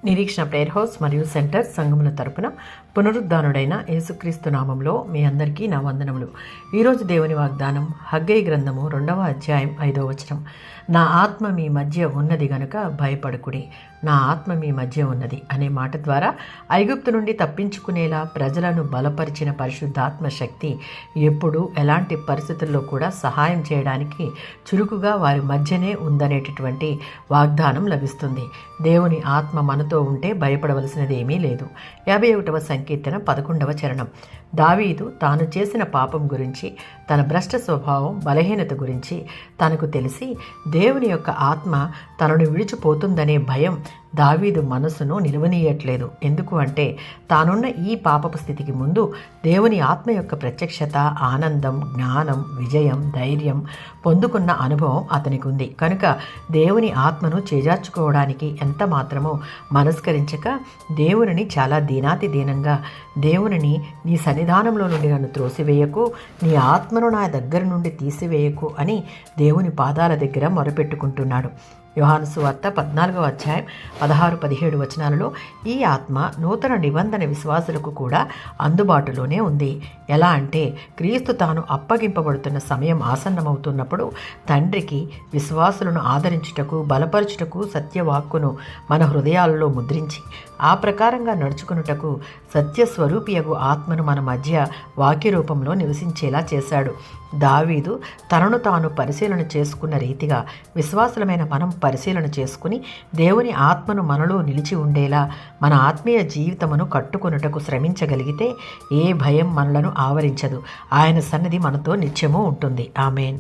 నిరీక్షణ prayer house మరియు centre సంఘముల తరపున పునరుద్ధానుడైన యేసుక్రీస్తు నామంలో మీ అందరికీ నా వందనములు. ఈరోజు దేవుని వాగ్దానం హగ్గయి గ్రంథము 2వ అధ్యాయం 5వ వచనం. నా ఆత్మ మీ మధ్య ఉన్నది గనుక భయపడకుడి, నా ఆత్మ మీ మధ్య ఉన్నది అనే మాట ద్వారా ఐగుప్తు నుండి తప్పించుకునేలా ప్రజలను బలపరిచిన పరిశుద్ధాత్మ శక్తి ఎప్పుడు ఎలాంటి పరిస్థితుల్లో కూడా సహాయం చేయడానికి చురుకుగా వారి మధ్యనే ఉందనేటటువంటి వాగ్దానం లభిస్తుంది. దేవుని ఆత్మ మనతో ఉంటే భయపడవలసినది ఏమీ లేదు. 51వ సంకీర్తన 11వ చరణం. దావీదు తాను చేసిన పాపం గురించి, తన భ్రష్ట స్వభావం, బలహీనత గురించి తనకు తెలిసి దేవుని యొక్క ఆత్మ తనను విడిచిపోతుందనే భయం దావీదు మనసును నిలవనీయట్లేదు. ఎందుకు అంటే తానున్న ఈ పాపపు స్థితికి ముందు దేవుని ఆత్మ యొక్క ప్రత్యక్షత, ఆనందం, జ్ఞానం, విజయం, ధైర్యం పొందుకున్న అనుభవం అతనికి ఉంది. కనుక దేవుని ఆత్మను చేజార్చుకోవడానికి ఎంత మాత్రమో మనస్కరించక దేవునిని చాలా దీనాతి దీనంగా, దేవునిని నీ సన్నిధానంలో నుండి నన్ను త్రోసివేయకు, నీ ఆత్మను నా దగ్గర నుండి తీసివేయకు అని దేవుని పాదాల దగ్గర మొరపెట్టుకుంటున్నాడు. యోహాను సువార్త 14వ అధ్యాయం 16-17 వచనాలలో ఈ ఆత్మ నూతన నిబంధన విశ్వాసులకు కూడా అందుబాటులోనే ఉంది. ఎలా అంటే క్రీస్తు తాను అప్పగింపబడుతున్న సమయం ఆసన్నమవుతున్నప్పుడు తండ్రికి విశ్వాసులను ఆదరించుటకు, బలపరచుటకు సత్యవాక్కును మన హృదయాలలో ముద్రించి ఆ ప్రకారంగా నడుచుకున్నటకు సత్యస్వరూపియగు ఆత్మను మన మధ్య వాక్య రూపంలో నివసించేలా చేశాడు. దావీదు తనను తాను పరిశీలన చేసుకున్న రీతిగా విశ్వాసులమైన మనం పరిశీలన చేసుకుని దేవుని ఆత్మను మనలో నిలిచి ఉండేలా మన ఆత్మీయ జీవితమును కట్టుకొనుటకు శ్రమించగలిగితే ఏ భయం మనలను ఆవరించదు. ఆయన సన్నిధి మనతో నిత్యము ఉంటుంది. ఆమేన్.